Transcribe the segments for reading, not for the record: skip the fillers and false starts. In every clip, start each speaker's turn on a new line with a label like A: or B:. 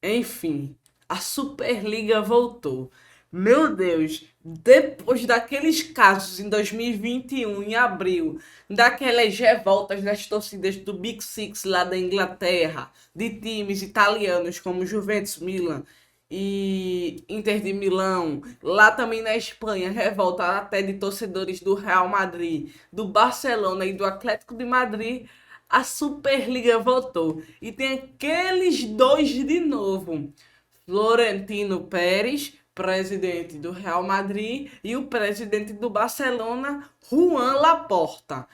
A: Enfim, a Superliga voltou. Meu Deus, depois daqueles casos em 2021, em abril, daquelas revoltas das torcidas do Big Six lá da Inglaterra, de times italianos como Juventus, Milan e Inter de Milão, lá também na Espanha, revolta até de torcedores do Real Madrid, do Barcelona e do Atlético de Madrid, a Superliga voltou. E tem aqueles dois de novo. Florentino Pérez, presidente do Real Madrid, e o presidente do Barcelona, Juan Laporta.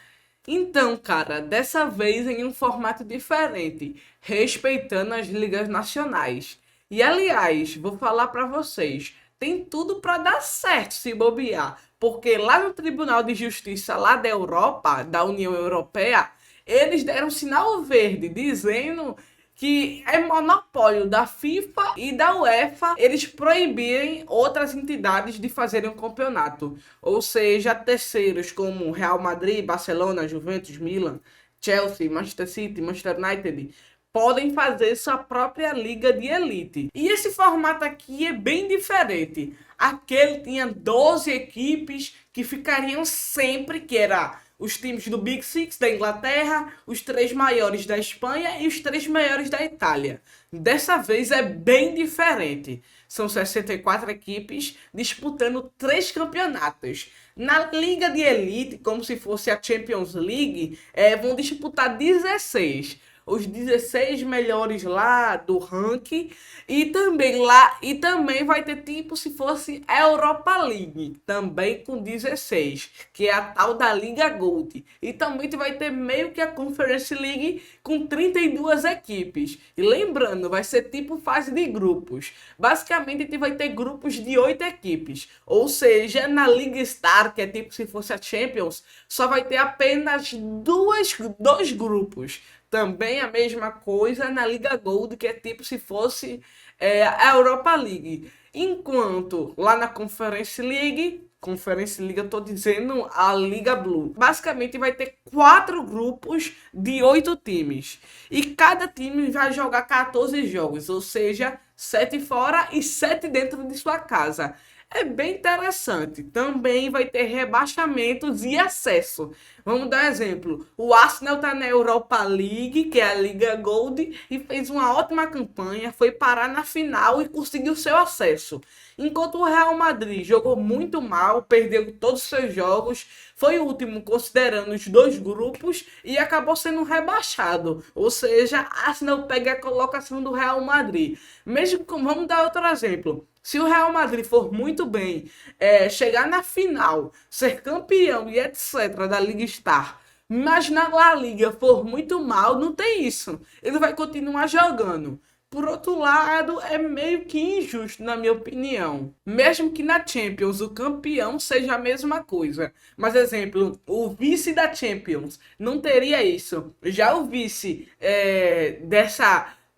A: Então, cara, dessa vez em um formato diferente, respeitando as ligas nacionais. E aliás, vou falar para vocês, tem tudo para dar certo se bobear, porque lá no Tribunal de Justiça lá da Europa, da União Europeia, eles deram sinal verde dizendo que é monopólio da FIFA e da UEFA eles proibirem outras entidades de fazerem um campeonato. Ou seja, terceiros como Real Madrid, Barcelona, Juventus, Milan, Chelsea, Manchester City, Manchester United podem fazer sua própria liga de elite. E esse formato aqui é bem diferente. Aquele tinha 12 equipes que ficariam sempre, que era os times do Big Six da Inglaterra, os três maiores da Espanha e os três maiores da Itália. Dessa vez é bem diferente. São 64 equipes disputando três campeonatos. Na Liga de Elite, como se fosse a Champions League, vão disputar 16 os 16 melhores lá do ranking e também vai ter tipo se fosse a Europa League, também com 16, que é a tal da Liga Gold. E também tu vai ter meio que a Conference League com 32 equipes. E lembrando, vai ser tipo fase de grupos. Basicamente tu vai ter grupos de 8 equipes, ou seja, na Liga Star, que é tipo se fosse a Champions, só vai ter apenas dois grupos. Também a mesma coisa na Liga Gold, que é tipo se fosse a Europa League. Enquanto lá na Conference League eu tô dizendo a Liga Blue. Basicamente vai ter 4 grupos de 8 times. E cada time vai jogar 14 jogos, ou seja, 7 fora e 7 dentro de sua casa. É bem interessante. Também vai ter rebaixamentos e acesso. Vamos dar exemplo. O Arsenal está na Europa League, que é a Liga Gold, e fez uma ótima campanha, foi parar na final e conseguiu seu acesso. Enquanto o Real Madrid jogou muito mal, perdeu todos os seus jogos, foi o último considerando os dois grupos e acabou sendo rebaixado. Ou seja, Arsenal pega a colocação do Real Madrid. Mesmo com, vamos dar outro exemplo. Se o Real Madrid for muito bem, chegar na final, ser campeão e etc. da Liga Star, mas na La Liga for muito mal, não tem isso. Ele vai continuar jogando. Por outro lado, é meio que injusto, na minha opinião. Mesmo que na Champions o campeão seja a mesma coisa. Mas, exemplo, o vice da Champions não teria isso. Já o vice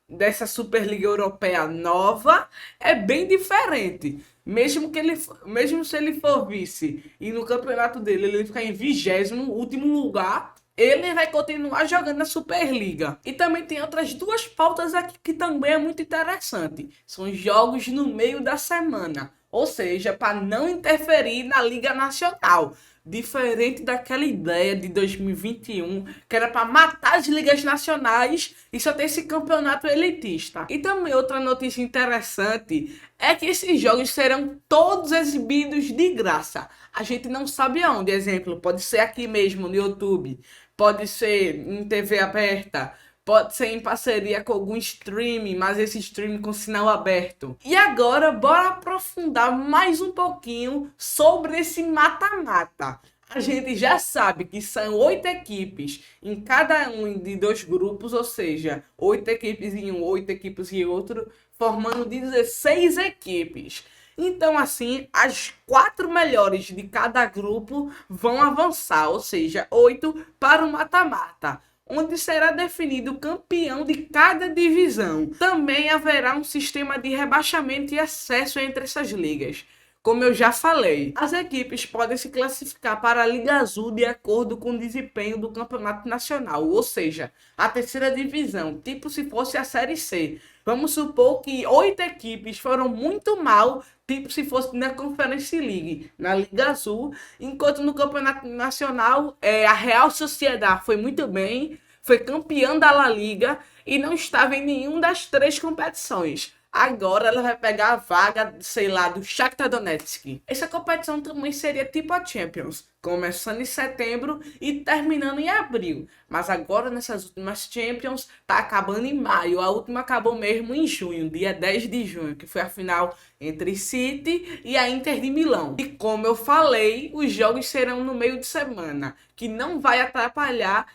A: dessa Superliga Europeia nova é bem diferente. Mesmo se ele for vice e no campeonato dele ele ficar em 20º, último lugar, ele vai continuar jogando na Superliga. E também tem outras duas pautas aqui que também é muito interessante. São jogos no meio da semana. Ou seja, para não interferir na Liga Nacional. Diferente daquela ideia de 2021, que era para matar as ligas nacionais e só ter esse campeonato elitista. E também outra notícia interessante é que esses jogos serão todos exibidos de graça. A gente não sabe aonde, exemplo, pode ser aqui mesmo no YouTube, pode ser em TV aberta, pode ser em parceria com algum streaming, mas esse streaming com sinal aberto. E agora, bora aprofundar mais um pouquinho sobre esse mata-mata. A gente já sabe que são 8 equipes em cada um de dois grupos, ou seja, 8 equipes em um, 8 equipes em outro, formando 16 equipes. Então, assim, as 4 melhores de cada grupo vão avançar, ou seja, 8 para o mata-mata, onde será definido o campeão de cada divisão. Também haverá um sistema de rebaixamento e acesso entre essas ligas. Como eu já falei, as equipes podem se classificar para a Liga Azul de acordo com o desempenho do Campeonato Nacional, ou seja, a terceira divisão, tipo se fosse a Série C. Vamos supor que 8 equipes foram muito mal, tipo se fosse na Conference League, na Liga Azul, enquanto no Campeonato Nacional a Real Sociedad foi muito bem, foi campeã da La Liga e não estava em nenhuma das três competições. Agora ela vai pegar a vaga, sei lá, do Shakhtar Donetsk. Essa competição também seria tipo a Champions, começando em setembro e terminando em abril. Mas agora nessas últimas Champions tá acabando em maio. A última acabou mesmo em junho, dia 10 de junho, que foi a final entre City e a Inter de Milão. E como eu falei, os jogos serão no meio de semana, que não vai atrapalhar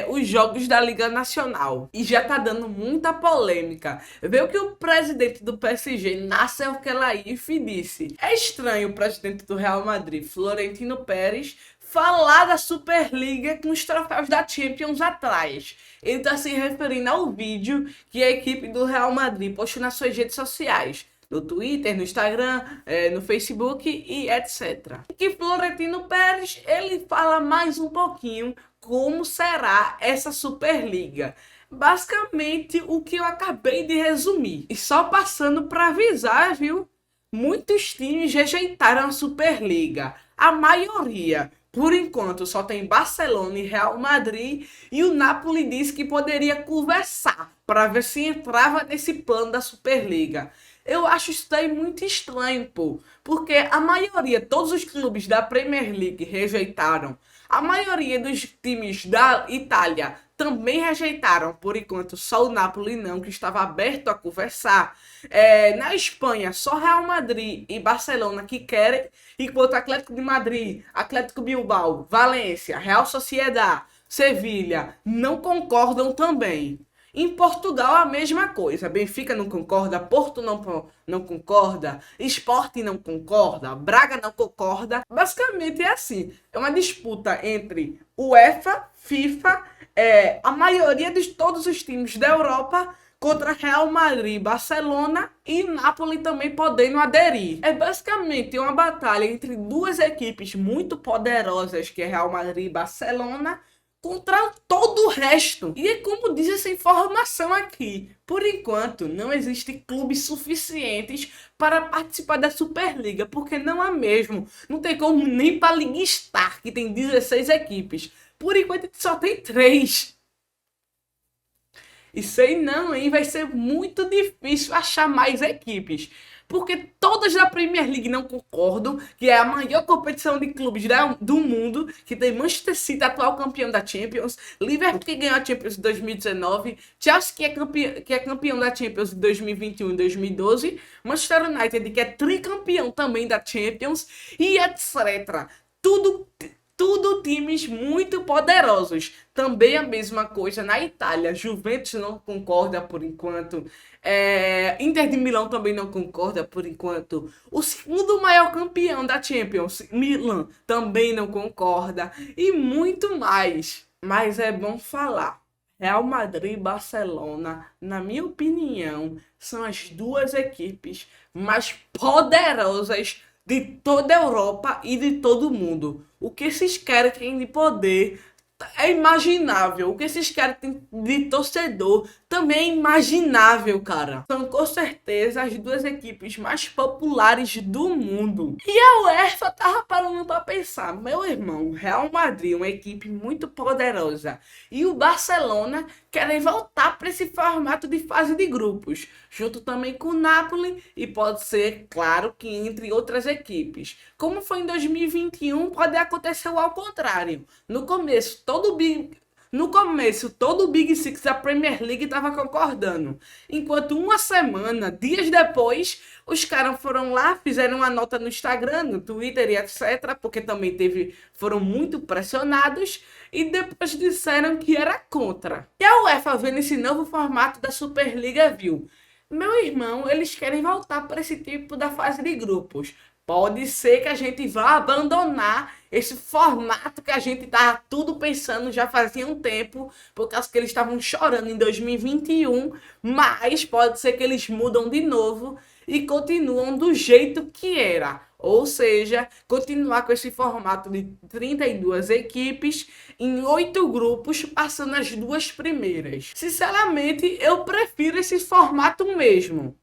A: os jogos da Liga Nacional. E já tá dando muita polêmica. Veio que o presidente do PSG, Nasser Khelaifi, disse: é estranho o presidente do Real Madrid, Florentino Pérez, falar da Superliga com os troféus da Champions atrás. Ele tá se referindo ao vídeo que a equipe do Real Madrid postou nas suas redes sociais, no Twitter, no Instagram, no Facebook e etc. Que Florentino Pérez, ele fala mais um pouquinho como será essa Superliga. Basicamente o que eu acabei de resumir. E só passando para avisar, viu? Muitos times rejeitaram a Superliga. A maioria. Por enquanto só tem Barcelona e Real Madrid, e o Napoli disse que poderia conversar para ver se entrava nesse plano da Superliga. Eu acho isso daí muito estranho, pô, porque a maioria, todos os clubes da Premier League rejeitaram. A maioria dos times da Itália também rejeitaram, por enquanto só o Napoli não, que estava aberto a conversar. Na Espanha, só Real Madrid e Barcelona que querem, enquanto Atlético de Madrid, Atlético Bilbao, Valência, Real Sociedad, Sevilha não concordam também. Em Portugal a mesma coisa, Benfica não concorda, Porto não concorda, Sporting não concorda, Braga não concorda. Basicamente é assim, é uma disputa entre UEFA, FIFA, a maioria de todos os times da Europa contra Real Madrid, Barcelona e Napoli também podendo aderir. É basicamente uma batalha entre duas equipes muito poderosas, que é Real Madrid e Barcelona, contra todo o resto. E é como diz essa informação aqui: por enquanto não existem clubes suficientes para participar da Superliga, porque não há mesmo. Não tem como nem para a Liga Star, que tem 16 equipes. Por enquanto só tem 3. E sei não, hein? Vai ser muito difícil achar mais equipes. Porque todas da Premier League não concordam, que é a maior competição de clubes do mundo, que tem Manchester City, atual campeão da Champions, Liverpool, que ganhou a Champions em 2019, Chelsea, que é campeão da Champions em 2021 e 2012, Manchester United, que é tricampeão também da Champions, e etc. Tudo times muito poderosos. Também a mesma coisa na Itália. Juventus não concorda por enquanto. Inter de Milão também não concorda por enquanto. O segundo maior campeão da Champions, Milan, também não concorda. E muito mais. Mas é bom falar: Real Madrid e Barcelona, na minha opinião, são as duas equipes mais poderosas de toda a Europa e de todo o mundo. O que esses querem de poder é imaginável. O que esses querem de torcedor também é imaginável, cara. São com certeza as duas equipes mais populares do mundo. E a UEFA tava parando pra pensar: meu irmão, Real Madrid, uma equipe muito poderosa, e o Barcelona querem voltar para esse formato de fase de grupos, junto também com o Napoli, e pode ser, claro, que entre outras equipes. Como foi em 2021, pode acontecer ao contrário. No começo, todo o Big Six da Premier League estava concordando, enquanto uma semana, dias depois, os caras foram lá, fizeram uma nota no Instagram, no Twitter e etc, porque também foram muito pressionados, e depois disseram que era contra. E a UEFA, vendo esse novo formato da Superliga, viu: meu irmão, eles querem voltar para esse tipo da fase de grupos. Pode ser que a gente vá abandonar esse formato que a gente estava tudo pensando já fazia um tempo, por causa que eles estavam chorando em 2021, mas pode ser que eles mudam de novo e continuam do jeito que era. Ou seja, continuar com esse formato de 32 equipes em 8 grupos, passando as duas primeiras. Sinceramente, eu prefiro esse formato mesmo.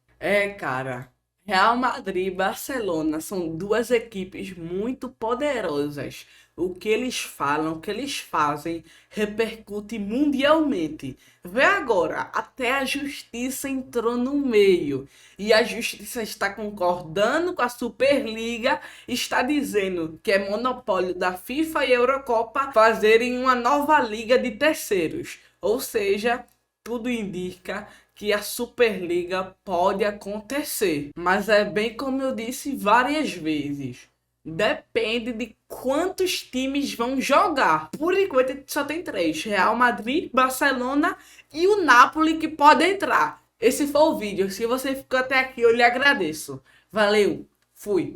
A: Cara, Real Madrid e Barcelona são duas equipes muito poderosas. O que eles falam, o que eles fazem, repercute mundialmente. Vê agora, até a justiça entrou no meio. E a justiça está concordando com a Superliga, está dizendo que é monopólio da FIFA e Eurocopa fazerem uma nova liga de terceiros. Ou seja, tudo indica que a Superliga pode acontecer. Mas é bem como eu disse várias vezes. Depende de quantos times vão jogar. Por enquanto só tem três: Real Madrid, Barcelona e o Napoli que pode entrar. Esse foi o vídeo. Se você ficou até aqui, eu lhe agradeço. Valeu, fui.